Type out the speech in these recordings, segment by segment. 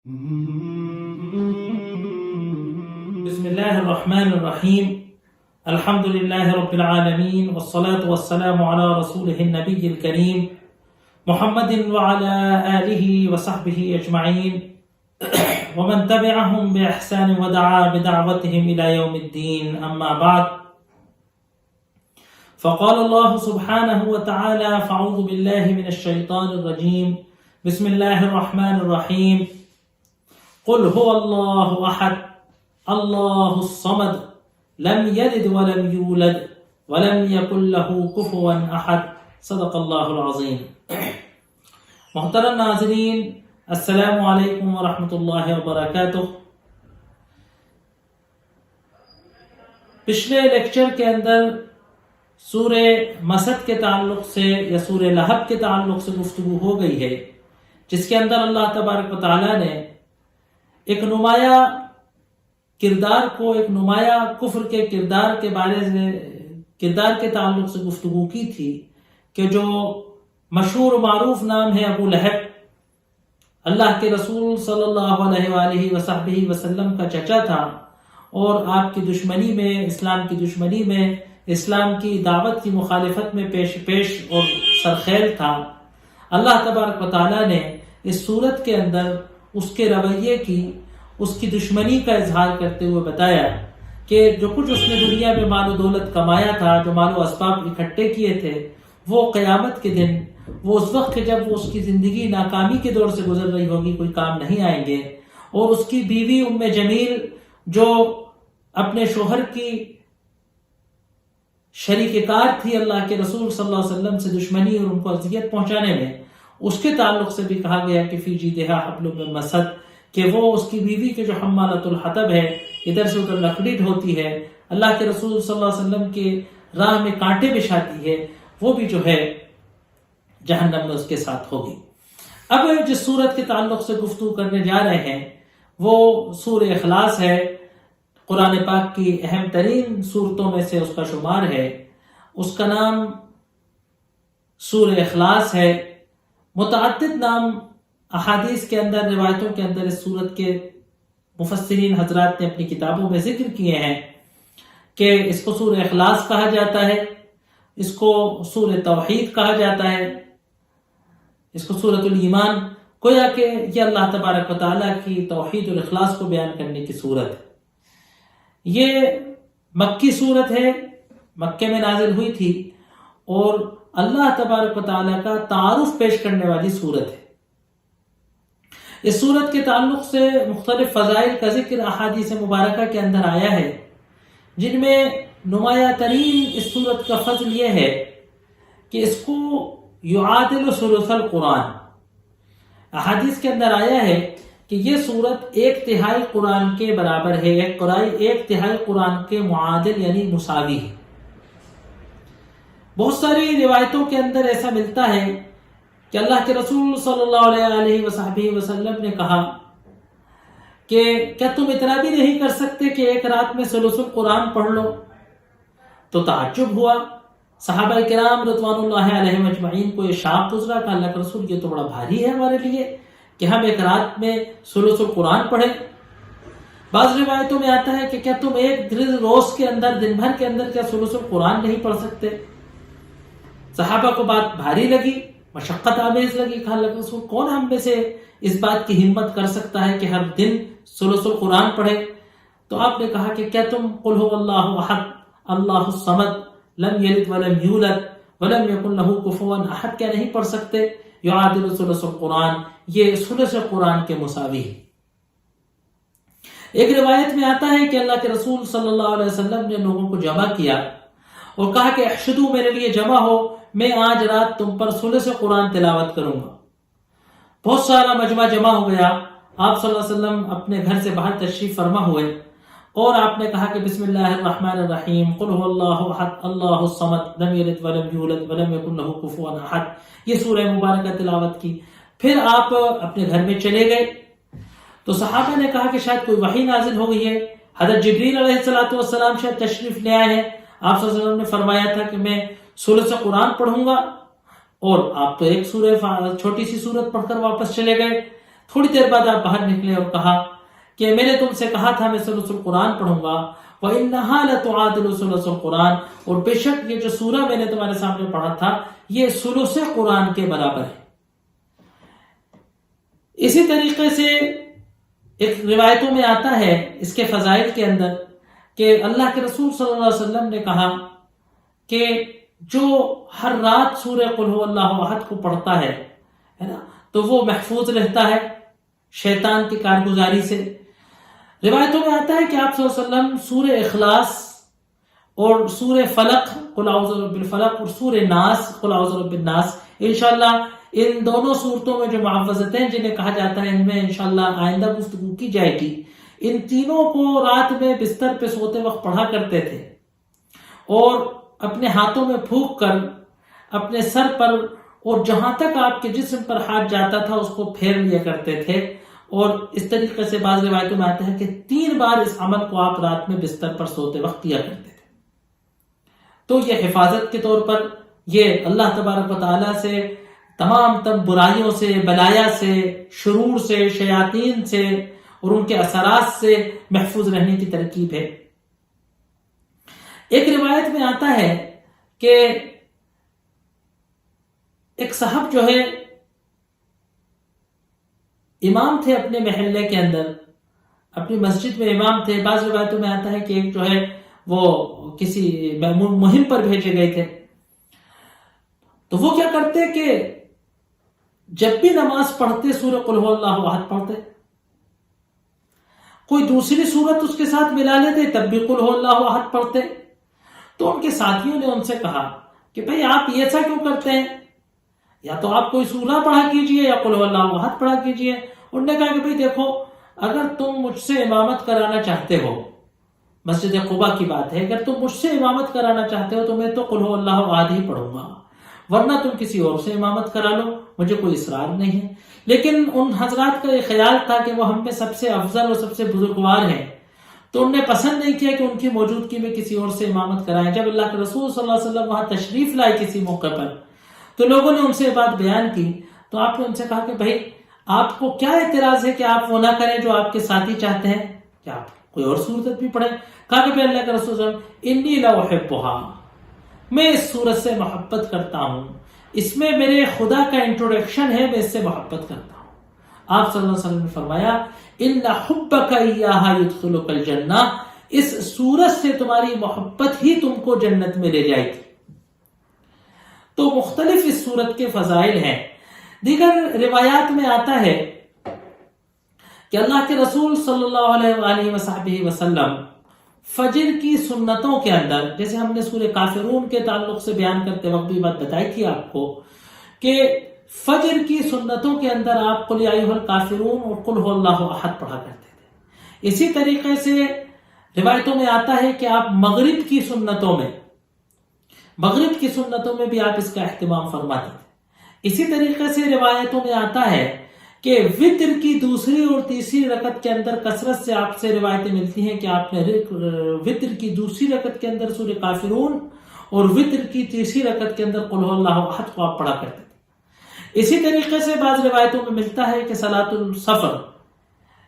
بسم الله الرحمن الرحيم الحمد لله رب العالمين والصلاة والسلام على رسوله النبي الكريم محمد وعلى آله وصحبه أجمعين ومن تبعهم بإحسان ودعا بدعوتهم إلى يوم الدين أما بعد فقال الله سبحانه وتعالى فأعوذ بالله من الشيطان الرجيم بسم الله الرحمن الرحيم قل هو الله أحد الله الصمد لم يلد ولم يولد ولم يكن له كفوا أحد صدق اللہ العظیم۔ محترم ناظرین، السلام علیکم ورحمۃ اللہ وبرکاتہ۔ پچھلے لیکچر کے اندر سورہ مسد کے تعلق سے یا سورہ لہب کے تعلق سے گفتگو ہو گئی ہے، جس کے اندر اللہ تبارک و تعالیٰ نے ایک نمایاں کردار کو، ایک نمایاں کفر کے کردار کے بارے میں کردار کے تعلق سے گفتگو کی تھی کہ جو مشہور و معروف نام ہے ابو لہب، اللہ کے رسول صلی اللہ علیہ وآلہ وصحبہ وسلم کا چچا تھا، اور آپ کی دشمنی میں، اسلام کی دشمنی میں، اسلام کی دعوت کی مخالفت میں پیش اور سرخیل تھا۔ اللہ تبارک و تعالیٰ نے اس صورت کے اندر اس کے رویے کی، اس کی دشمنی کا اظہار کرتے ہوئے بتایا کہ جو کچھ اس نے دنیا میں مال و دولت کمایا تھا، جو مال و اسباب اکٹھے کیے تھے، وہ قیامت کے دن، وہ اس وقت جب وہ اس کی زندگی ناکامی کے دور سے گزر رہی ہوگی، کوئی کام نہیں آئیں گے۔ اور اس کی بیوی ام جمیل جو اپنے شوہر کی شریک کار تھی اللہ کے رسول صلی اللہ علیہ وسلم سے دشمنی اور ان کو اذیت پہنچانے میں، اس کے تعلق سے بھی کہا گیا کہ فی جیدہا حبل من مسد، کہ وہ اس کی بیوی کے جو حمالۃ الحطب ہے، ادھر سے ادھر لکڑی ڈھوتی ہے، اللہ کے رسول صلی اللہ علیہ وسلم کے راہ میں کانٹے بچھاتی ہے، وہ بھی جو ہے جہنم میں اس کے ساتھ ہوگی۔ اب جس صورت کے تعلق سے گفتگو کرنے جا رہے ہیں وہ سورہ اخلاص ہے، قرآن پاک کی اہم ترین صورتوں میں سے اس کا شمار ہے۔ اس کا نام سورہ اخلاص ہے۔ متعدد نام احادیث کے اندر، روایتوں کے اندر اس سورت کے مفسرین حضرات نے اپنی کتابوں میں ذکر کیے ہیں کہ اس کو سورہ اخلاص کہا جاتا ہے، اس کو سورہ توحید کہا جاتا ہے، اس کو سورۃ الایمان، گویا کہ یہ اللہ تبارک و تعالیٰ کی توحید اور اخلاص کو بیان کرنے کی صورت ہے۔ یہ مکی صورت ہے، مکے میں نازل ہوئی تھی، اور اللہ تبارک و تعالیٰ کا تعارف پیش کرنے والی صورت ہے۔ اس صورت کے تعلق سے مختلف فضائل کا ذکر احادیث مبارکہ کے اندر آیا ہے، جن میں نمایاں ترین اس صورت کا فضل یہ ہے کہ اس کو یعادل ثلث القرآن، احادیث کے اندر آیا ہے کہ یہ صورت 1/3 قرآن کے برابر ہے، 1/3 قرآن کے معادل یعنی مساوی ہے۔ بہت ساری روایتوں کے اندر ایسا ملتا ہے کہ اللہ کے رسول صلی اللہ علیہ وصحبہ وسلم نے کہا کہ کیا تم اتنا بھی نہیں کر سکتے کہ ایک رات میں ثلث القرآن پڑھ لو؟ تو تعجب ہوا، صحابہ کرام رضوان اللہ علیہم اجمعین کو یہ شاق گزرا کہ اللہ کے رسول یہ تو بڑا بھاری ہے ہمارے لیے کہ ہم ایک رات میں ثلث القرآن پڑھیں۔ بعض روایتوں میں آتا ہے کہ کیا تم ایک روز کے اندر، دن بھر کے اندر کیا ثلث القرآن نہیں پڑھ سکتے؟ صحابہ کو بات بھاری لگی، مشقت آمیز لگی کہ اللہ کے رسول کون ہم میں سے اس بات کی ہمت کر سکتا ہے کہ ہر دن ثلث القرآن پڑھے؟ تو آپ نے کہا کہ کیا تم قل هو اللہ احد اللہ الصمد لم یلد ولم یولد ولم یکن لہ کفوا احد کیا نہیں پڑھ سکتے؟ یعادل ثلث القرآن، یہ ثلث قرآن کے مساوی ہے۔ ایک روایت میں آتا ہے کہ اللہ کے رسول صلی اللہ علیہ وسلم نے لوگوں کو جمع کیا اور کہا کہ احشدو، میرے لیے جمع ہو، میں آج رات تم پر ثلث قرآن تلاوت کروں گا۔ بہت سارا مجمع جمع ہو گیا، آپ صلی اللہ علیہ وسلم اپنے گھر سے باہر تشریف فرما ہوئے، اور آپ نے کہا کہ بسم اللہ الرحمن الرحیم، قل هو اللہ احد اللہ الصمد لم یلد ولم یولد ولم یکن لہ کفوا احد، یہ سورہ مبارکہ تلاوت کی۔ پھر آپ اپنے گھر میں چلے گئے تو صحابہ نے کہا کہ شاید کوئی وحی نازل ہو گئی ہے، حضرت جبریل علیہ السلام شاید تشریف لے آئے ہیں۔ آپ صلی اللہ علیہ وسلم نے فرمایا تھا کہ میں ثلث قرآن پڑھوں گا، اور آپ تو ایک سورہ چھوٹی سی سورت پڑھ کر واپس چلے گئے۔ تھوڑی دیر بعد آپ باہر نکلے اور کہا کہ میں نے تم سے کہا تھا میں ثلث القرآن پڑھوں گا، وَإِنَّهَا لَتُعَادِلُ ثُلُثَ الْقُرْآنِ، اور بے شک یہ جو سورہ میں نے تمہارے سامنے پڑھا تھا یہ ثلث قرآن کے برابر ہے۔ اسی طریقے سے ایک روایتوں میں آتا ہے اس کے فضائل کے اندر کہ اللہ کے رسول صلی اللہ علیہ وسلم نے کہا کہ جو ہر رات سورہ قل هو اللہ احد کو پڑھتا ہے نا، تو وہ محفوظ رہتا ہے شیطان کی کارگزاری سے۔ روایتوں میں آتا ہے کہ آپ صلی اللہ علیہ وسلم سورہ اخلاص اور سورہ فلق قل اعوذ برب الفلق اور سورہ ناس قل اعوذ برب الناس، انشاءاللہ ان دونوں صورتوں میں جو معوذتیں جنہیں کہا جاتا ہے ان میں انشاءاللہ آئندہ گفتگو کی جائے گی، ان تینوں کو رات میں بستر پہ سوتے وقت پڑھا کرتے تھے اور اپنے ہاتھوں میں پھونک کر اپنے سر پر اور جہاں تک آپ کے جسم پر ہاتھ جاتا تھا اس کو پھیر لیا کرتے تھے، اور اس طریقے سے بعض روایتوں میں آتا ہے کہ 3 بار اس عمل کو آپ رات میں بستر پر سوتے وقت کیا کرتے تھے۔ تو یہ حفاظت کے طور پر یہ اللہ تبارک و تعالیٰ سے تمام برائیوں سے، بلایا سے، شرور سے، شیاطین سے اور ان کے اثرات سے محفوظ رہنے کی ترکیب ہے۔ ایک روایت میں آتا ہے کہ ایک صاحب جو ہے امام تھے اپنے محلے کے اندر، اپنی مسجد میں امام تھے۔ بعض روایتوں میں آتا ہے کہ ایک جو ہے وہ کسی مہم پر بھیجے گئے تھے، تو وہ کیا کرتے کہ جب بھی نماز پڑھتے سورہ قل هو اللہ احد پڑھتے، کوئی دوسری سورت اس کے ساتھ ملا لیتے تب بھی قل هو اللہ احد پڑھتے۔ تو ان کے ساتھیوں نے ان سے کہا کہ بھئی آپ یہ ایسا کیوں کرتے ہیں، یا تو آپ کوئی سورہ پڑھا کیجئے یا قل هو اللہ احد پڑھا کیجئے۔ انہوں نے کہا کہ بھئی دیکھو، اگر تم مجھ سے امامت کرانا چاہتے ہو، مسجد قباء کی بات ہے، اگر تم مجھ سے امامت کرانا چاہتے ہو تو میں تو قل هو اللہ احد ہی پڑھوں گا، ورنہ تم کسی اور سے امامت کرا لو، مجھے کوئی اصرار نہیں ہے۔ لیکن ان حضرات کا یہ خیال تھا کہ وہ ہم میں سب سے افضل اور سب سے بزرگوار ہیں، تو انہوں نے پسند نہیں کیا کہ ان کی موجودگی میں کسی اور سے امامت کرائیں۔ جب اللہ کے رسول صلی اللہ علیہ وسلم وہاں تشریف لائے کسی موقع پر تو لوگوں نے ان سے یہ بات بیان کی، تو آپ نے ان سے کہا کہ بھائی آپ کو کیا اعتراض ہے کہ آپ وہ نہ کریں جو آپ کے ساتھی چاہتے ہیں، کہ آپ کوئی اور صورت بھی پڑھیں۔ کہا کہ اللہ کے رسول صلی اللہ علیہ وسلم انی لاحبھا، میں اس صورت سے محبت کرتا ہوں، اس میں میرے خدا کا انٹروڈکشن ہے، میں اس سے محبت کرتا ہوں۔ آپ صلی اللہ علیہ وسلم نے فرمایا ان حبک ایہا یدخلک الجنہ، اس صورت سے تمہاری محبت ہی تم کو جنت میں لے جائے گی۔ تو مختلف اس صورت کے فضائل ہیں۔ دیگر روایات میں آتا ہے کہ اللہ کے رسول صلی اللہ علیہ وآلہ وصحبہ وسلم فجر کی سنتوں کے اندر، جیسے ہم نے سورہ کافرون کے تعلق سے بیان کرتے وقت بھی بات بتائی تھی آپ کو، کہ فجر کی سنتوں کے اندر آپ قل یا ایھا الکافرون اور قل هو اللہ احد پڑھا کرتے تھے۔ اسی طریقے سے روایتوں میں آتا ہے کہ آپ مغرب کی سنتوں میں بھی آپ اس کا اہتمام فرماتے تھے۔ اسی طریقے سے روایتوں میں آتا ہے کہ وتر کی دوسری اور تیسری رکعت کے اندر کثرت سے آپ سے روایتیں ملتی ہیں کہ آپ نے وتر کی دوسری رکعت کے اندر سورہ کافرون اور وتر کی تیسری رکعت کے اندر قل هو اللہ احد کو آپ پڑھا کرتے تھے۔ اسی طریقے سے بعض روایتوں میں ملتا ہے کہ صلاۃ السفر،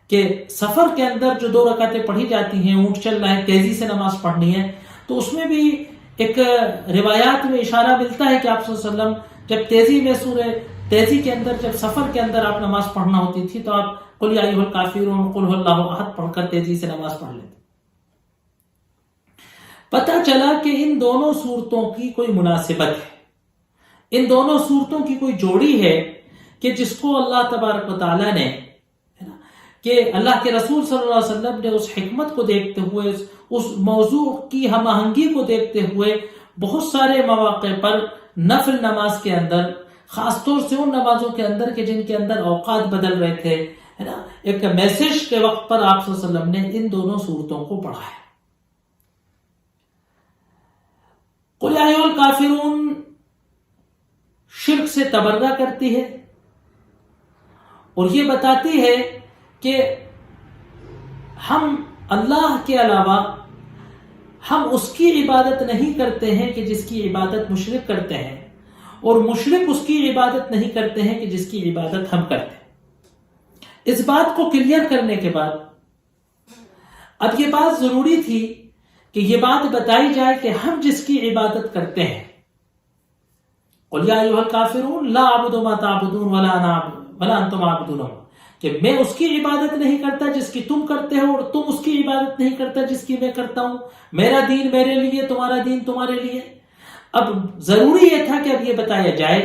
کہ سفر کے اندر جو 2 رکعتیں پڑھی جاتی ہیں، اونٹ چل رہا ہے، تیزی سے نماز پڑھنی ہے، تو اس میں بھی ایک روایات میں اشارہ ملتا ہے کہ آپ صلی اللہ علیہ وسلم جب تیزی کے اندر، جب سفر کے اندر آپ نماز پڑھنا ہوتی تھی تو آپ قل یا ایھا الکافرون قل هو اللہ احد پڑھ کر تیزی سے نماز پڑھ لیتے۔ پتہ چلا کہ ان دونوں صورتوں کی کوئی مناسبت ہے، ان دونوں صورتوں کی کوئی جوڑی ہے کہ جس کو اللہ تبارک و تعالیٰ نے، کہ اللہ کے رسول صلی اللہ علیہ وسلم نے اس حکمت کو دیکھتے ہوئے، اس موضوع کی ہم آہنگی کو دیکھتے ہوئے بہت سارے مواقع پر نفل نماز کے اندر، خاص طور سے ان نمازوں کے اندر کہ جن کے اندر اوقات بدل رہے تھے، ہے نا، ایک میسج کے وقت پر آپ صلی اللہ علیہ وسلم نے ان دونوں صورتوں کو پڑھا ہے۔ قل یا ایھا الکافرون شرک سے تبرہ کرتی ہے اور یہ بتاتی ہے کہ ہم اللہ کے علاوہ ہم اس کی عبادت نہیں کرتے ہیں کہ جس کی عبادت مشرک کرتے ہیں، اور مشرک اس کی عبادت نہیں کرتے ہیں کہ جس کی عبادت ہم کرتے ہیں۔ اس بات کو کلیئر کرنے کے بعد اب یہ بات ضروری تھی کہ یہ بات بتائی جائے کہ ہم جس کی عبادت کرتے ہیں، قل یا ایھا الکافرون لا اعبد ما تعبدون ولا انتم عابدون، کہ میں اس کی عبادت نہیں کرتا جس کی تم کرتے ہو، اور تم اس کی عبادت نہیں کرتا جس کی میں کرتا ہوں، میرا دین میرے لیے، تمہارا دین تمہارے لیے۔ اب ضروری یہ تھا کہ اب یہ بتایا جائے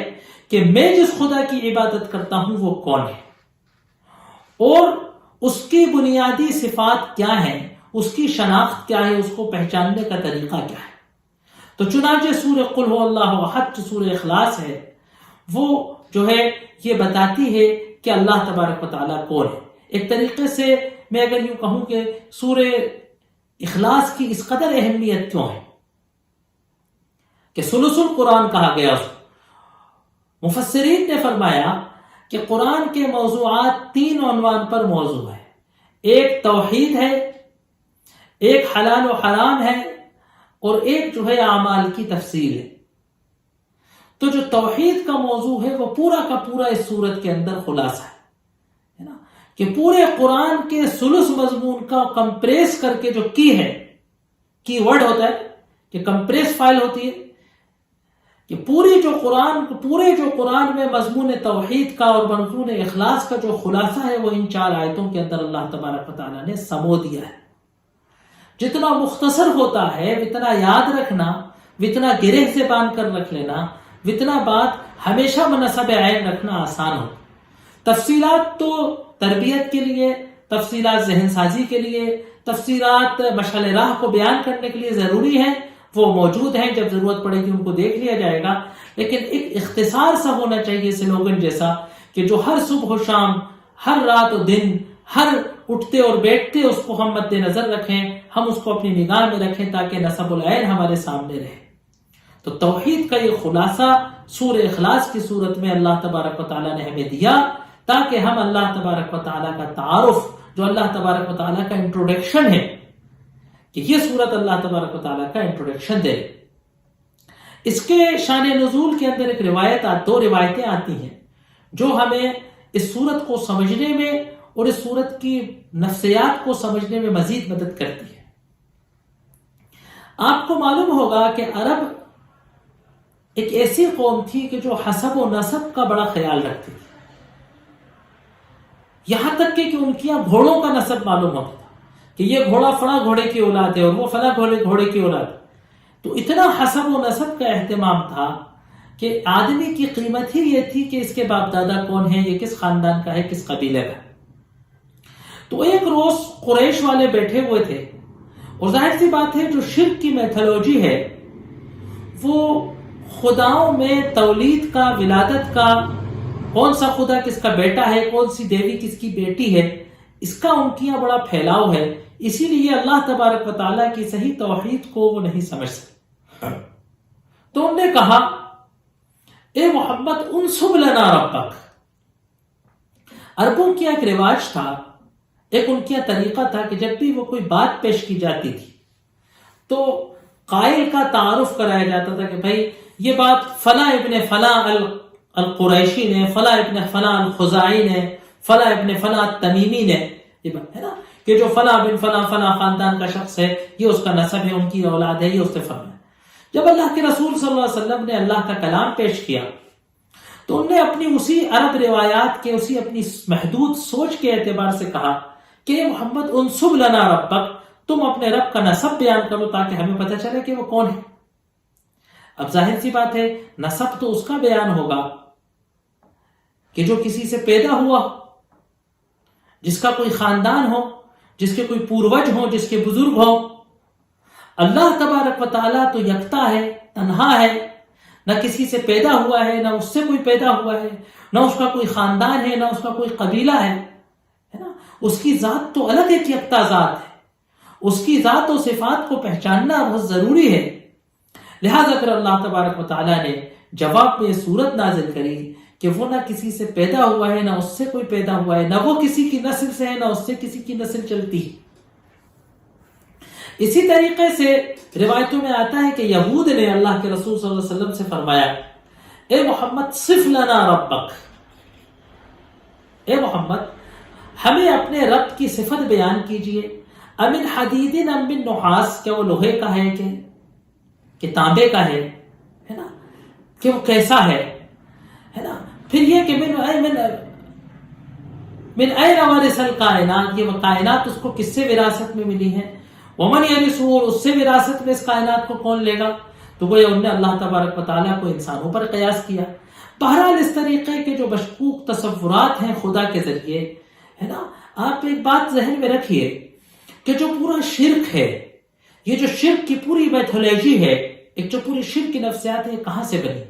کہ میں جس خدا کی عبادت کرتا ہوں وہ کون ہے، اور اس کی بنیادی صفات کیا ہیں، اس کی شناخت کیا ہے، اس کو پہچاننے کا طریقہ کیا ہے۔ تو چنانچہ سورہ قل هو اللہ احد جو سورہ اخلاص ہے وہ جو ہے یہ بتاتی ہے کہ اللہ تبارک و تعالیٰ کون ہے۔ ایک طریقے سے میں اگر یوں کہوں کہ سورہ اخلاص کی اس قدر اہمیت کیوں ہے کہ ثلث القرآن کہا گیا اس کو۔ مفسرین نے فرمایا کہ قرآن کے موضوعات 3 عنوان پر موضوع ہے، ایک توحید ہے، ایک حلال و حرام ہے، اور ایک جو ہے اعمال کی تفصیل ہے۔ تو جو توحید کا موضوع ہے وہ پورا کا پورا اس صورت کے اندر خلاصہ ہے نا، کہ پورے قرآن کے ثلث مضمون کا کمپریس کر کے جو کی ہے، کی ورڈ ہوتا ہے کہ کمپریس فائل ہوتی ہے، کہ پورے جو قرآن میں مضمون توحید کا اور مضمون اخلاص کا جو خلاصہ ہے وہ ان 4 آیتوں کے اندر اللہ تبارک و تعالیٰ نے سمو دیا ہے۔ جتنا مختصر ہوتا ہے اتنا یاد رکھنا، اتنا گرہ سے باندھ کر رکھ لینا، اتنا بات ہمیشہ منصب عین رکھنا آسان ہو۔ تفصیلات تو تربیت کے لیے، تفصیلات ذہن سازی کے لیے، تفصیلات مشعل راہ کو بیان کرنے کے لیے ضروری ہیں، وہ موجود ہیں، جب ضرورت پڑے گی ان کو دیکھ لیا جائے گا، لیکن ایک اختصار سا ہونا چاہیے سلوگن جیسا کہ جو ہر صبح و شام، ہر رات و دن، ہر اٹھتے اور بیٹھتے اس کو ہم مد نظر رکھیں، ہم اس کو اپنی نگاہ میں رکھیں تاکہ نصب العین ہمارے سامنے رہے۔ تو توحید کا یہ خلاصہ سورہ اخلاص کی صورت میں اللہ تبارک و تعالیٰ نے ہمیں دیا تاکہ ہم اللہ تبارک و تعالیٰ کا تعارف، جو اللہ تبارک و تعالیٰ کا انٹروڈکشن ہے، کہ یہ صورت اللہ تبارک و تعالیٰ کا انٹروڈکشن دے۔ اس کے شان نزول کے اندر ایک دو روایتیں آتی ہیں جو ہمیں اس صورت کو سمجھنے میں اور اس صورت کی نفسیات کو سمجھنے میں مزید مدد کرتی ہے۔ آپ کو معلوم ہوگا کہ عرب ایک ایسی قوم تھی کہ جو حسب و نسب کا بڑا خیال رکھتی تھی، یہاں تک کہ ان کی گھوڑوں کا نسب معلوم ہوتا تھا کہ یہ گھوڑا فلاں گھوڑے کی اولاد ہے اور وہ فلاں گھوڑے کی اولاد ہے۔ تو اتنا حسب و نسب کا اہتمام تھا کہ آدمی کی قیمت ہی یہ تھی کہ اس کے باپ دادا کون ہیں، یہ کس خاندان کا ہے، کس قبیلے کا۔ تو ایک روز قریش والے بیٹھے ہوئے تھے، اور ظاہر سی بات ہے جو شرک کی میتھولوجی ہے وہ خداؤں میں تولید کا، ولادت کا، کون سا خدا کس کا بیٹا ہے، کون سی دیوی کس کی بیٹی ہے، اس کا ان کی یہاں بڑا پھیلاؤ ہے، اسی لیے اللہ تبارک و تعالیٰ کی صحیح توحید کو وہ نہیں سمجھ سکتے۔ تو انہوں نے کہا اے محمد انصب لنا ربک۔ عربوں کی ایک رواج تھا، ایک ان کا طریقہ تھا کہ جب بھی وہ کوئی بات پیش کی جاتی تھی تو قائل کا تعارف کرایا جاتا تھا کہ بھائی یہ بات فلاں ابن فلاں القریشی نے، فلاں ابن فلاں الخزاعی نے، فلاں ابن فلاں تمیمی نے، یہ بات ہے نا کہ جو فلاں بن فلاں فلاں خاندان کا شخص ہے، یہ اس کا نسب ہے، ان کی اولاد ہے، یہ اس سے فرم ہے۔ جب اللہ کے رسول صلی اللہ علیہ وسلم نے اللہ کا کلام پیش کیا تو انہوں نے اپنی اسی عرب روایات کے، اسی اپنی محدود سوچ کے اعتبار سے کہا کہ محمد انصب لنا ربک، تم اپنے رب کا نسب بیان کرو تاکہ ہمیں پتہ چلے کہ وہ کون ہے۔ اب ظاہر سی بات ہے نسب تو اس کا بیان ہوگا کہ جو کسی سے پیدا ہوا، جس کا کوئی خاندان ہو، جس کے کوئی پوروج ہو، جس کے بزرگ ہو۔ اللہ تبارک و تعالیٰ تو یکتا ہے، تنہا ہے، نہ کسی سے پیدا ہوا ہے، نہ اس سے کوئی پیدا ہوا ہے، نہ اس کا کوئی خاندان ہے، نہ اس کا کوئی قبیلہ ہے نا۔ اس کی ذات تو الگ ایک یکتا ذات ہے، اس کی ذات و صفات کو پہچاننا بہت ضروری ہے۔ لہذا کر اللہ تبارک و تعالیٰ نے جواب میں صورت نازل کری کہ وہ نہ کسی سے پیدا ہوا ہے، نہ اس سے کوئی پیدا ہوا ہے، نہ وہ کسی کی نسل سے ہے، نہ اس سے کسی کی نسل چلتی ہے۔ اسی طریقے سے روایتوں میں آتا ہے کہ یہود نے اللہ کے رسول صلی اللہ علیہ وسلم سے فرمایا اے محمد صف لنا ربک، اے محمد ہمیں اپنے رب کی صفت بیان کیجئے. امن حدید ام من نحاس، کیا وہ لوہے کا ہے کہ تانبے کا ہے نا، کہ وہ کیسا ہے نا. پھر یہ کہ من این ورث الکائنات، یہ وہ کائنات اس کو کس سے وراثت میں ملی ہے. ومن یرثہ، اس سے وراثت میں اس کائنات کو کون لے گا. تو وہ انہوں نے اللہ تبارک و تعالیٰ کو انسانوں پر قیاس کیا. بہرحال اس طریقے کے جو مشکوک تصورات ہیں خدا کے ذریعے ہے نا. آپ ایک بات ذہن میں رکھیے کہ جو پورا شرک ہے، یہ جو شرک کی پوری میتھولوجی ہے، ایک جو پوری شرک کی نفسیات ہے، کہاں سے بنی؟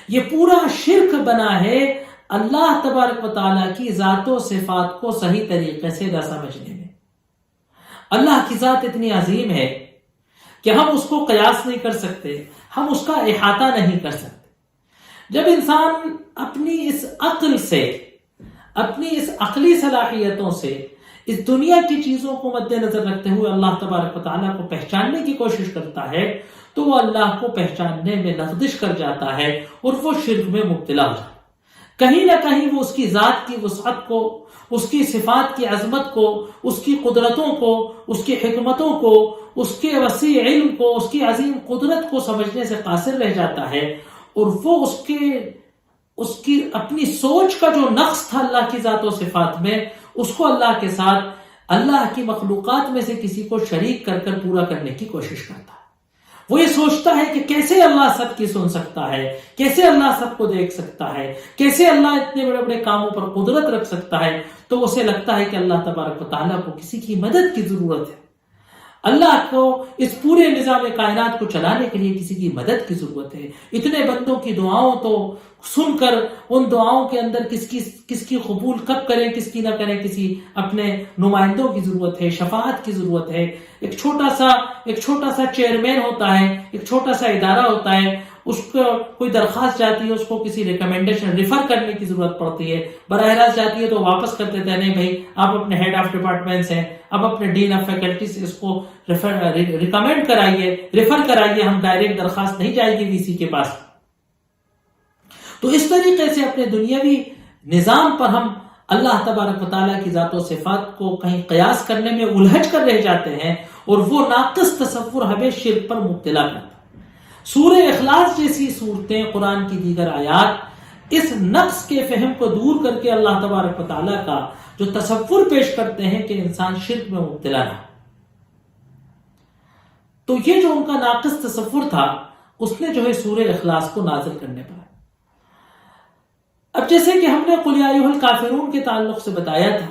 یہ پورا شرک بنا ہے اللہ تبارک و تعالیٰ کی ذات و صفات کو صحیح طریقے سے نہ سمجھنے میں. اللہ کی ذات اتنی عظیم ہے کہ ہم اس کو قیاس نہیں کر سکتے، ہم اس کا احاطہ نہیں کر سکتے. جب انسان اپنی اس عقل سے، اپنی اس عقلی صلاحیتوں سے اس دنیا کی چیزوں کو مد نظر رکھتے ہوئے اللہ تبارک و تعالیٰ کو پہچاننے کی کوشش کرتا ہے تو وہ اللہ کو پہچاننے میں لغزش کر جاتا ہے اور وہ شرک میں مبتلا ہو جاتا ہے. کہیں نہ کہیں وہ اس کی ذات کی وسعت کو، اس کی صفات کی عظمت کو، اس کی قدرتوں کو، اس کی حکمتوں کو، اس کے وسیع علم کو، اس کی عظیم قدرت کو سمجھنے سے قاصر رہ جاتا ہے. اور وہ اس کی اپنی سوچ کا جو نقص تھا اللہ کی ذات و صفات میں، اس کو اللہ کے ساتھ، اللہ کی مخلوقات میں سے کسی کو شریک کر کر پورا کرنے کی کوشش کرتا ہے. وہ یہ سوچتا ہے کہ کیسے اللہ سب کی سن سکتا ہے، کیسے اللہ سب کو دیکھ سکتا ہے، کیسے اللہ اتنے بڑے بڑے کاموں پر قدرت رکھ سکتا ہے. تو اسے لگتا ہے کہ اللہ تبارک و تعالیٰ کو کسی کی مدد کی ضرورت ہے، اللہ کو اس پورے نظام کائنات کو چلانے کے لیے کسی کی مدد کی ضرورت ہے. اتنے بندوں کی دعاؤں تو سن کر ان دعاؤں کے اندر کس کی قبول کب کریں، کس کی نہ کریں، کسی اپنے نمائندوں کی ضرورت ہے، شفاعت کی ضرورت ہے. ایک چھوٹا سا چیئرمین ہوتا ہے، ایک چھوٹا سا ادارہ ہوتا ہے، اس کو کوئی درخواست جاتی ہے، اس کو کسی ریکمنڈیشن ریفر کرنے کی ضرورت پڑتی ہے. براہ راست جاتی ہے تو واپس کر دیتے ہیں، نہیں بھائی آپ اپنے ہیڈ آف ڈپارٹمنٹ ہیں، اب اپنے ڈین آف فیکلٹی سے اس کو ریکمینڈ کرائیے، ریفر کرائیے، ہم ڈائریکٹ درخواست نہیں جائے گی وی سی کے پاس. تو اس طریقے سے اپنے دنیاوی نظام پر ہم اللہ تبارک و تعالیٰ کی ذات و صفات کو کہیں قیاس کرنے میں الجھ کر رہ جاتے ہیں اور وہ ناقص تصور ہمیں شرک پر مبتلا کرتا ہے. سورہ اخلاص جیسی صورتیں، قرآن کی دیگر آیات اس نقص کے فہم کو دور کر کے اللہ تبارک و تعالیٰ کا جو تصور پیش کرتے ہیں کہ انسان شرک میں مبتلا نہ. تو یہ جو ان کا ناقص تصور تھا اس نے جو ہے سورہ اخلاص کو نازل کرنے پر. اب جیسے کہ ہم نے قل یا ایھا الکافرون کے تعلق سے بتایا تھا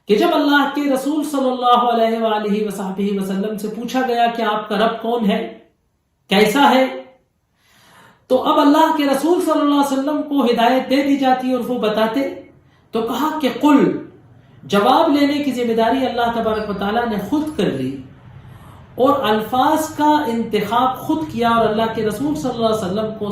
کہ جب اللہ کے رسول صلی اللہ علیہ وآلہ وصحبہ وسلم سے پوچھا گیا کہ آپ کا رب کون ہے، کیسا ہے، تو اب اللہ کے رسول صلی اللہ علیہ وسلم کو ہدایت دے دی جاتی اور وہ بتاتے. تو کہا کہ قل، جواب لینے کی ذمہ داری اللہ تبارک و تعالیٰ نے خود کر لی اور الفاظ کا انتخاب خود کیا اور اللہ کے رسول صلی اللہ علیہ وسلم کو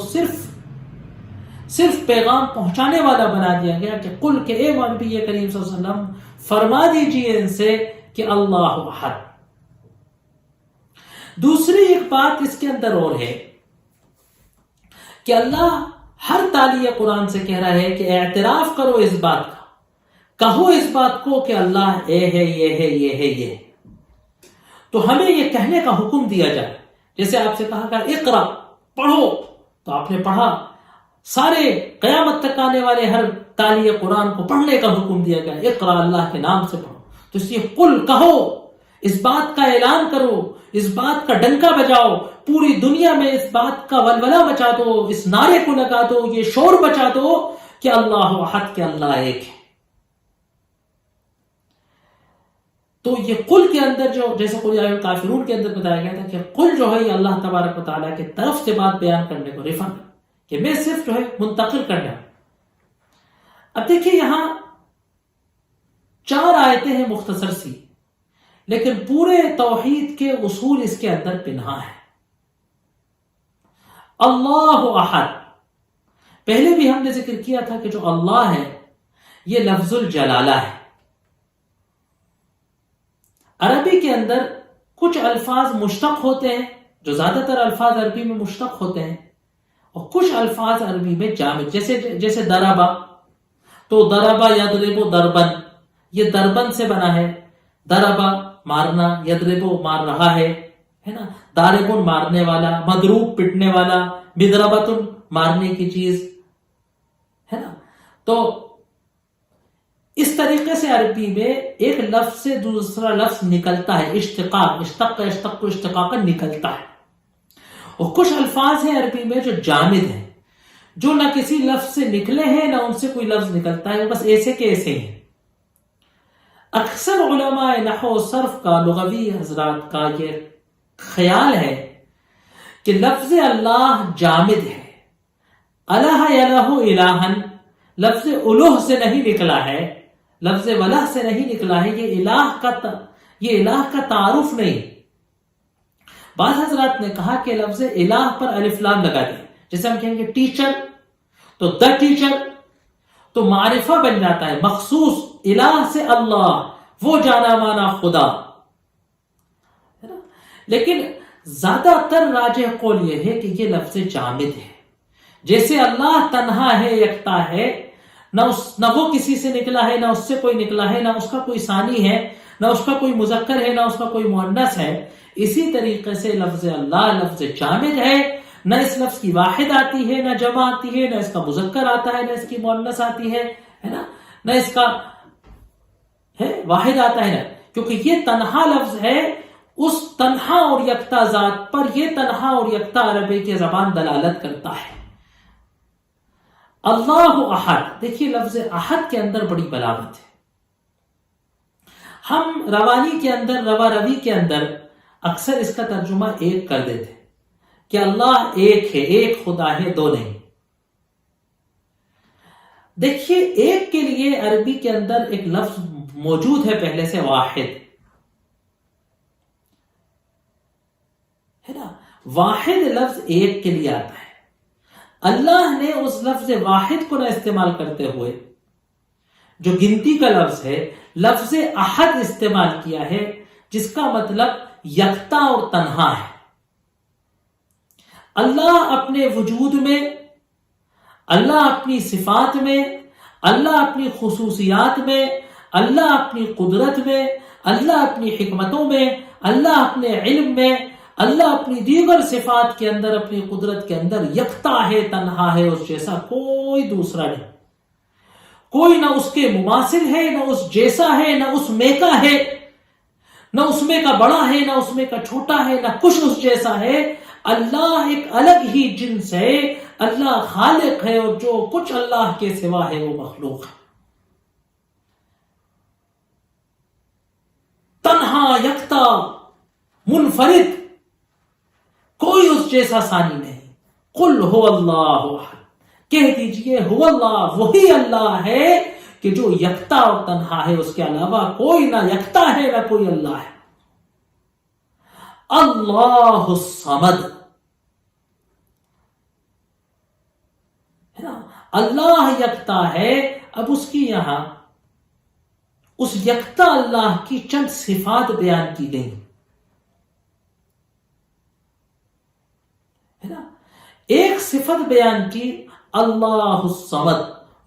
صرف پیغام پہنچانے والا بنا دیا گیا کہ قل، کہ اے نبی کریم صلی اللہ علیہ وسلم فرما دیجئے ان سے کہ اللہ احد. دوسری ایک بات اس کے اندر اور ہے کہ اللہ ہر تالیہ قرآن سے کہہ رہا ہے کہ اعتراف کرو اس بات کا، کہو اس بات کو کہ اللہ اے ہے، یہ ہے، یہ ہے، یہ ہے. تو ہمیں یہ کہنے کا حکم دیا جائے. جیسے آپ سے کہا کہ اقرا، پڑھو، تو آپ نے پڑھا. سارے قیامت تک آنے والے ہر تالیہ قرآن کو پڑھنے کا حکم دیا گیا، اقرا، اللہ کے نام سے پڑھو. تو اس لیے قل، کہو، اس بات کا اعلان کرو، اس بات کا ڈنکا بجاؤ، پوری دنیا میں اس بات کا ولولہ مچا دو، اس نعرے کو لگا دو، یہ شور بچا دو کہ اللہ احد، کہ اللہ ایک ہے. تو یہ قل کے اندر جو جیسے قل یا ایھا الکافرون کے اندر بتایا گیا تھا کہ قل جو ہے یہ اللہ تبارک و تعالیٰ کی طرف سے بات بیان کرنے کو ریفر، کہ میں صرف جو ہے منتقل کرنا. اب دیکھیے یہاں 4 آیتیں ہیں مختصر سی، لیکن پورے توحید کے اصول اس کے اندر پنہا ہے. اللہ احد، پہلے بھی ہم نے ذکر کیا تھا کہ جو اللہ ہے یہ لفظ الجلالہ ہے. عربی کے اندر کچھ الفاظ مشتق ہوتے ہیں، جو زیادہ تر الفاظ عربی میں مشتق ہوتے ہیں، اور کچھ الفاظ عربی میں جامد، جیسے ضربہ. تو دربا یضرب دربن، یہ دربن سے بنا ہے، دربا مارنا، یضرب مار رہا ہے نا، داربن مارنے والا، مضروب پٹنے والا، مضربتن مارنے کی چیز ہے نا۔ تو اس طریقے سے عربی میں ایک لفظ سے دوسرا لفظ نکلتا ہے، اشتقاق، اشتق اشتق اشتقاقا نکلتا ہے۔ اور کچھ الفاظ ہیں عربی میں جو جامد ہیں، جو نہ کسی لفظ سے نکلے ہیں نہ ان سے کوئی لفظ نکلتا ہے، وہ بس ایسے کے ایسے ہیں۔ اکثر علماء نحو و صرف کا، لغوی حضرات کا یہ خیال ہے کہ لفظ اللہ جامد ہے، الہ یلہ الہن، لفظ الوہ سے نہیں نکلا ہے، لفظ ولہ سے نہیں نکلا ہے، یہ الہ کا تعارف نہیں۔ بعض حضرات نے کہا کہ لفظ الہ پر الف لام لگا دیں، جیسے ہم کہیں گے ٹیچر تو دا ٹیچر، تو معرفہ بن جاتا ہے، مخصوص الہ سے اللہ، وہ جانا مانا خدا۔ لیکن زیادہ تر راجح قول یہ ہے کہ یہ لفظ جامد ہے، جیسے اللہ تنہا ہے، یکتا ہے، نہ وہ کسی سے نکلا ہے، نہ اس سے کوئی نکلا ہے، نہ اس کا کوئی ثانی ہے، نہ اس کا کوئی مذکر ہے، نہ اس کا کوئی مؤنث ہے۔ اسی طریقے سے لفظ اللہ لفظ جامد ہے، نہ اس لفظ کی واحد آتی ہے، نہ جمع آتی ہے، نہ اس کا مذکر آتا ہے، نہ اس کی مؤنث آتی ہے نا، نہ اس کا واحد آتا ہے، کیونکہ یہ تنہا لفظ ہے، اس تنہا اور یکتا ذات پر یہ تنہا اور یکتا عربی کی زبان دلالت کرتا ہے۔ اللہ احد، دیکھیے لفظ احد کے اندر بڑی بلاغت ہے۔ ہم روانی کے اندر، روا روی کے اندر اکثر اس کا ترجمہ ایک کر دیتے کہ اللہ ایک ہے، ایک خدا ہے، دو نہیں۔ دیکھیے ایک کے لیے عربی کے اندر ایک لفظ موجود ہے پہلے سے، واحد ہے نا، واحد لفظ ایک کے لیے آتا ہے۔ اللہ نے اس لفظ واحد کو نہ استعمال کرتے ہوئے جو گنتی کا لفظ ہے، لفظ احد استعمال کیا ہے، جس کا مطلب یکتا اور تنہا ہے۔ اللہ اپنے وجود میں، اللہ اپنی صفات میں، اللہ اپنی خصوصیات میں، اللہ اپنی قدرت میں، اللہ اپنی حکمتوں میں، اللہ اپنے علم میں، اللہ اپنی دیگر صفات کے اندر، اپنی قدرت کے اندر یکتا ہے، تنہا ہے، اس جیسا کوئی دوسرا نہیں، کوئی نہ اس کے مماثل ہے، نہ اس جیسا ہے، نہ اس میں کا ہے، نہ اس میں کا بڑا ہے، نہ اس میں کا چھوٹا ہے، نہ کچھ اس جیسا ہے۔ اللہ ایک الگ ہی جنس ہے، اللہ خالق ہے، اور جو کچھ اللہ کے سوا ہے وہ مخلوق ہے۔ تنہا، یکتا، منفرد، کوئی اس جیسا ثانی نہیں۔ قل هو اللہ احد، کہہ دیجئے هو اللہ، وہی اللہ ہے کہ جو یکتا اور تنہا ہے، اس کے علاوہ کوئی نہ یکتا ہے نہ کوئی اللہ ہے۔ اللہ الصمد ہے نا، اللہ یکتا ہے۔ اب اس کی یہاں اس یکتا اللہ کی چند صفات بیان کی گئی ہے نا۔ ایک صفت بیان کی اللہ الصمد،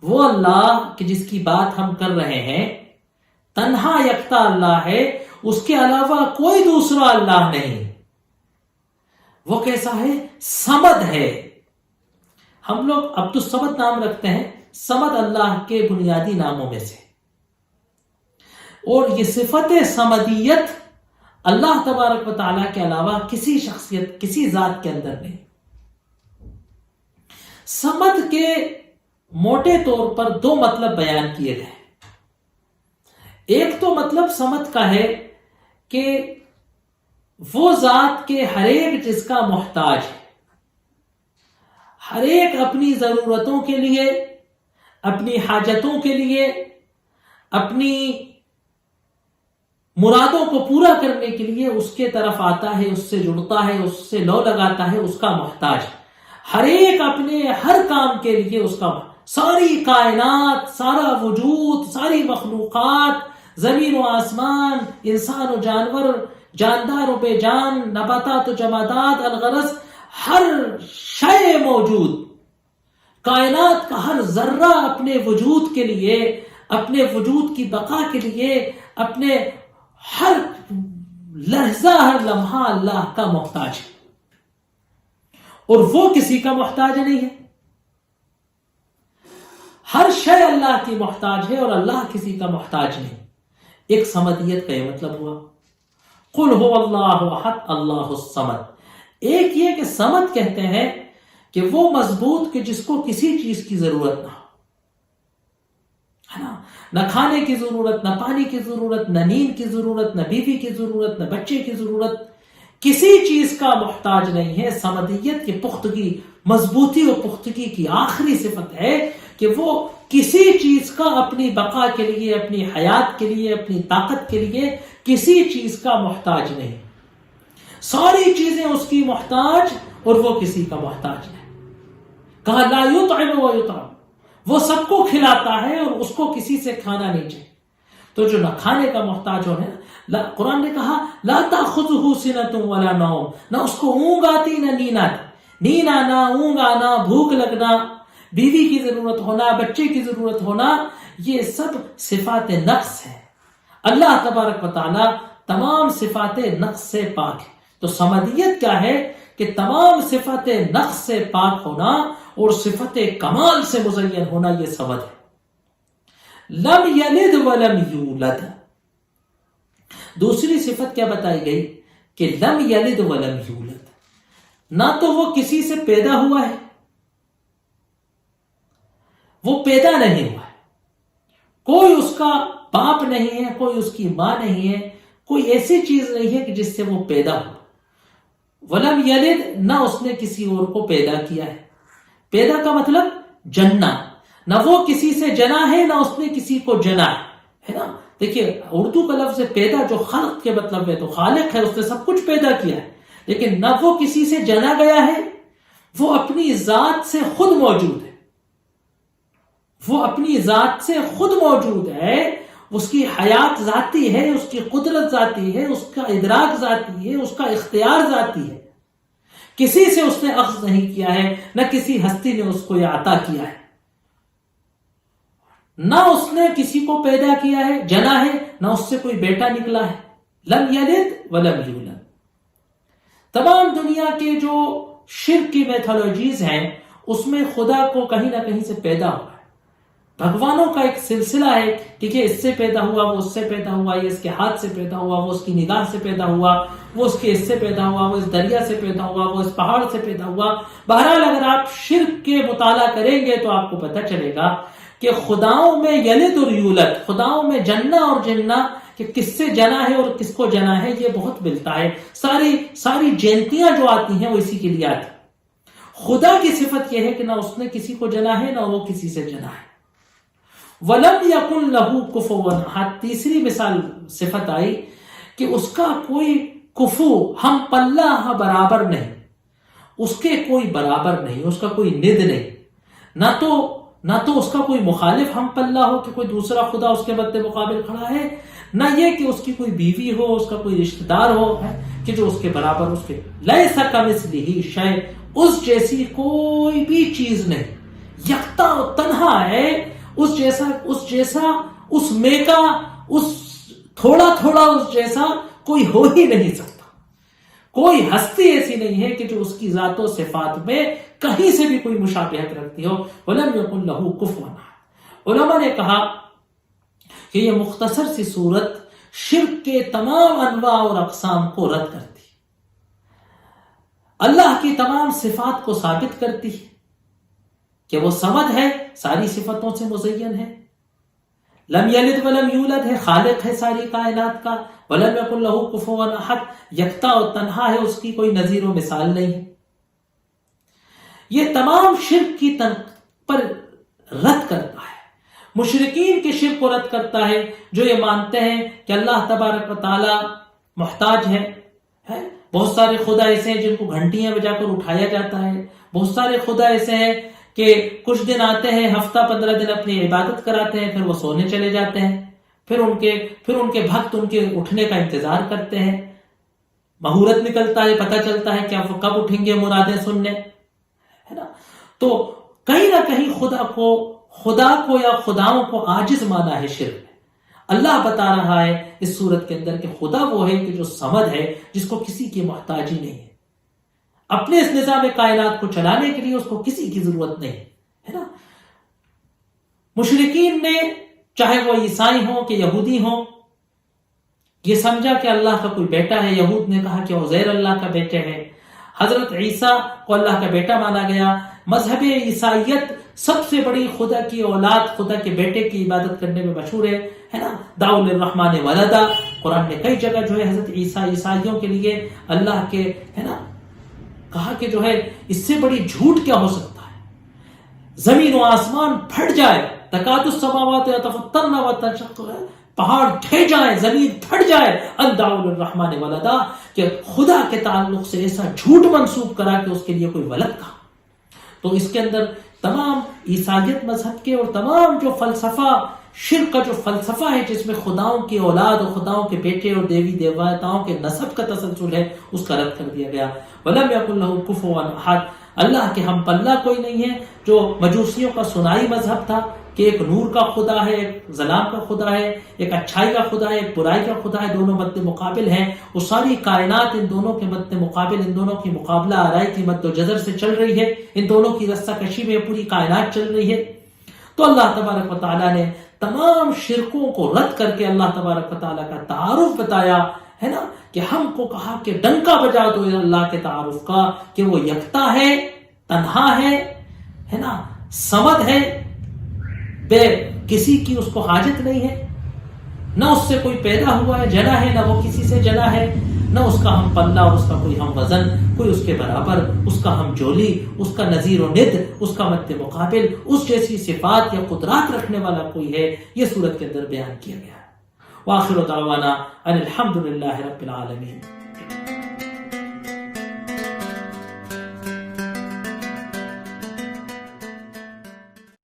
وہ اللہ کہ جس کی بات ہم کر رہے ہیں، تنہا یکتا اللہ ہے، اس کے علاوہ کوئی دوسرا اللہ نہیں۔ وہ کیسا ہے؟ صمد ہے۔ ہم لوگ عبد الصمد نام رکھتے ہیں، صمد اللہ کے بنیادی ناموں میں سے، اور یہ صفت صمدیت اللہ تبارک و تعالیٰ کے علاوہ کسی شخصیت، کسی ذات کے اندر نہیں۔ صمد کے موٹے طور پر دو مطلب بیان کیے گئے۔ ایک تو مطلب صمد کا ہے کہ وہ ذات کے ہر ایک جس کا محتاج ہے، ہر ایک اپنی ضرورتوں کے لیے، اپنی حاجتوں کے لیے، اپنی مرادوں کو پورا کرنے کے لیے اس کے طرف آتا ہے، اس سے جڑتا ہے، اس سے لو لگاتا ہے، اس کا محتاج ہے۔ ہر ایک اپنے ہر کام کے لیے اس کا، ساری کائنات، سارا وجود، ساری مخلوقات، زمین و آسمان، انسان و جانور، جاندار و بے جان، نباتات و جمادات، الغرض ہر شے موجود، کائنات کا ہر ذرہ اپنے وجود کے لیے، اپنے وجود کی بقا کے لیے، اپنے ہر لحظہ ہر لمحہ اللہ کا محتاج ہے، اور وہ کسی کا محتاج نہیں ہے. ہر شے اللہ کی محتاج ہے اور اللہ کسی کا محتاج نہیں. ایک صمدیت کا یہ مطلب ہوا. قل هو اللہ احد اللہ الصمد. ایک یہ کہ صمد کہتے ہیں کہ وہ مضبوط کہ جس کو کسی چیز کی ضرورت نہ ہو، ہے نا، نہ کھانے کی ضرورت، نہ پانی کی ضرورت، نہ نیند کی ضرورت، نہ بیوی کی ضرورت، نہ بچے کی ضرورت، کسی چیز کا محتاج نہیں ہے. صمدیت کی پختگی، مضبوطی اور پختگی کی آخری صفت ہے کہ وہ کسی چیز کا اپنی بقا کے لیے، اپنی حیات کے لیے، اپنی طاقت کے لیے کسی چیز کا محتاج نہیں. ساری چیزیں اس کی محتاج اور وہ کسی کا محتاج نہیں. کہا لا یطعم و یطعم، وہ سب کو کھلاتا ہے اور اس کو کسی سے کھانا نہیں چاہیے. تو جو نہ کھانے کا محتاج ہو ہے، قرآن نے کہا لا تأخذہ سنۃ ولا نوم، نہ اس کو اونگ آتی نہ نیند آتی. نیند آنا، اونگ آنا، بھوک لگنا، بیوی کی ضرورت ہونا، بچے کی ضرورت ہونا، یہ سب صفات نقص ہے. اللہ تبارک و تعالی تمام صفات نقص سے پاک ہے. تو صمدیت کیا ہے کہ تمام صفات نقص سے پاک ہونا اور صفت کمال سے مزین ہونا، یہ صمد ہے. لم یلد ولم یولد. دوسری صفت کیا بتائی گئی کہ لم یلد ولم یولد، نہ تو وہ کسی سے پیدا ہوا ہے، وہ پیدا نہیں ہوا ہے، کوئی اس کا باپ نہیں ہے، کوئی اس کی ماں نہیں ہے، کوئی ایسی چیز نہیں ہے کہ جس سے وہ پیدا ہو. ولم یلد، نہ اس نے کسی اور کو پیدا کیا ہے. پیدا کا مطلب جننا، نہ وہ کسی سے جنا ہے نہ اس نے کسی کو جنا ہے نا. دیکھیے اردو کا لفظ پیدا جو خلق کے مطلب ہے، تو خالق ہے، اس نے سب کچھ پیدا کیا ہے، لیکن نہ وہ کسی سے جنا گیا ہے، وہ اپنی ذات سے خود موجود ہے. وہ اپنی ذات سے خود موجود ہے، اس کی حیات ذاتی ہے، اس کی قدرت ذاتی ہے، اس کا ادراک ذاتی ہے، اس کا اختیار ذاتی ہے. کسی سے اس نے اخذ نہیں کیا ہے، نہ کسی ہستی نے اس کو یہ عطا کیا ہے. نہ اس نے کسی کو پیدا کیا ہے، جنا ہے، نہ اس سے کوئی بیٹا نکلا ہے. لم یلد ولم یولد. تمام دنیا کے جو شرک کی میتھولوجیز ہیں اس میں خدا کو کہیں نہ کہیں سے پیدا ہوا ہے. بھگوانوں کا ایک سلسلہ ہے، ٹھیک ہے، اس سے پیدا ہوا، وہ اس سے پیدا ہوا، یہ اس کے ہاتھ سے پیدا ہوا، وہ اس کی نگاہ سے پیدا ہوا، وہ اس کے اس سے پیدا ہوا، وہ اس دریا سے پیدا ہوا، وہ اس پہاڑ سے پیدا ہوا. بہرحال اگر آپ شرک کے مطالعہ کریں گے تو آپ کو پتہ چلے گا کہ خداؤں میں یلد اور یولد، خداؤں میں جننا اور جننا، کہ کس سے جنا ہے اور کس کو جنا ہے، یہ بہت ملتا ہے. ساری جینتیاں جو آتی ہیں وہ اسی کے لیے آتی. خدا کی صفت یہ ہے کہ نہ اس نے کسی کو جنا ہے نہ وہ کسی سے جنا ہے. وَلَمْ يَكُنْ لَهُ كُفُوًا أَحَدٌ. تیسری مثال صفت آئی کہ اس کا کوئی کفو، ہم پلہ برابر نہیں، اس کے کوئی برابر نہیں، اس کا کوئی ند نہیں. نہ تو اس کا کوئی مخالف ہم پلہ ہو کہ کوئی دوسرا خدا اس کے مد مقابل کھڑا ہے، نہ یہ کہ اس کی کوئی بیوی ہو، اس کا کوئی رشتہ دار ہو کہ جو اس کے برابر، اس کے لیس کمثلہ شیء، اس جیسی کوئی بھی چیز نہیں. یکتا و تنہا ہے، اس جیسا اس میں کا، اس تھوڑا اس جیسا کوئی ہو ہی نہیں سکتا. کوئی ہستی ایسی نہیں ہے کہ جو اس کی ذات و صفات میں کہیں سے بھی کوئی مشابہت رکھتی ہو. وَلَمْ يَكُنْ لَهُ كُفُوًا أَحَدٌ. علماء نے کہا کہ یہ مختصر سی صورت شرک کے تمام انواع اور اقسام کو رد کرتی، اللہ کی تمام صفات کو ثابت کرتی ہے کہ وہ صمد ہے، ساری صفتوں سے مزین ہے. لم یلد ولم یولد ہے، خالق ہے ساری کائنات کا. ولم یکن لہ کفوا احد، یکتا اور تنہا ہے، اس کی کوئی نظیر و مثال نہیں ہے. یہ تمام شرک کی پر رد کرتا ہے، مشرکین کے شرک کو رد کرتا ہے جو یہ مانتے ہیں کہ اللہ تبارک و تعالی محتاج ہے. بہت سارے خدا ایسے ہیں جن کو گھنٹیاں بجا کر اٹھایا جاتا ہے. بہت سارے خدا ایسے ہیں کہ کچھ دن آتے ہیں، ہفتہ 15 دن اپنی عبادت کراتے ہیں، پھر وہ سونے چلے جاتے ہیں. پھر ان کے بھکت ان کے اٹھنے کا انتظار کرتے ہیں. مہورت نکلتا ہے، پتہ چلتا ہے کہ وہ کب اٹھیں گے مرادیں سننے، ہے نا. تو کہیں نہ کہیں خدا کو یا خداؤں کو عاجز مانا ہے شرک میں. اللہ بتا رہا ہے اس صورت کے اندر کہ خدا وہ ہے کہ جو صمد ہے، جس کو کسی کی محتاجی نہیں ہے، اپنے اس نظام کائنات کو چلانے کے لیے اس کو کسی کی ضرورت نہیں ہے نا. مشرکین نے چاہے وہ عیسائی ہوں کہ یہودی ہوں یہ سمجھا کہ اللہ کا کوئی بیٹا ہے. یہود نے کہا کہ عزیر اللہ کا بیٹے ہے. حضرت عیسیٰ کو اللہ کا بیٹا مانا گیا. مذہب عیسائیت سب سے بڑی خدا کی اولاد، خدا کے بیٹے کی عبادت کرنے میں مشہور ہے نا. دعوا للرحمن ولدا. قرآن نے کئی جگہ جو ہے حضرت عیسائیوں کے لیے اللہ کے ہے نا کہا کہ جو ہے اس سے بڑی جھوٹ کیا ہو سکتا ہے. زمین و آسمان پھٹ جائے، تکاد السماوات یتفطرن وتنشق، پہاڑ ڈھہ جائیں، زمین پھٹ جائے، ان دعوا للرحمن ولدا، کہ خدا کے تعلق سے ایسا جھوٹ منسوب کرا کہ اس کے لیے کوئی ولد کہا. تو اس کے اندر تمام عیسائیت مذہب کے اور تمام جو فلسفہ، شرک کا جو فلسفہ ہے جس میں خداؤں کی اولاد اور خداؤں کے بیٹے اور دیوی دیوتاؤں کے نسب کا تسلسل ہے، اس کا رد کر دیا گیا. وَلَمْ يَكُنْ لَهُ كُفُوًا أَحَدٌ. اللہ کے ہم پلہ کوئی نہیں ہے. جو مجوسیوں کا سنائی مذہب تھا کہ ایک نور کا خدا ہے، ایک ظلام کا خدا ہے، ایک اچھائی کا خدا ہے، ایک برائی کا خدا ہے، دونوں مد مقابل ہیں. وہ ساری کائنات ان دونوں کے مد مقابل، ان دونوں کی مقابلہ آرائی کی مد و جزر سے چل رہی ہے. ان دونوں کی رسہ کشی میں پوری کائنات چل رہی ہے. تو اللہ تبارک و تعالیٰ نے تمام شرکوں کو رد کر کے اللہ تبارک و تعالیٰ کا تعارف بتایا ہے نا، کہ ہم کو کہا کہ ڈنکا بجا دو اللہ کے تعارف کا کہ وہ یکتا ہے، تنہا ہے نا، صمد ہے، بے کسی کی اس کو حاجت نہیں ہے، نہ اس سے کوئی پیدا ہوا ہے جنا ہے، نہ وہ کسی سے جنا ہے، نہ اس کا ہم پلہ، اس کا کوئی ہم وزن، کوئی اس کے برابر، اس کا ہم جولی، اس کا نظیر و ند، اس کا مد مقابل، اس جیسی صفات یا قدرات رکھنے والا کوئی ہے. یہ صورت کے اندر بیان کیا گیا ہے. وآخر دعوانا ان الحمد للہ رب العالمین.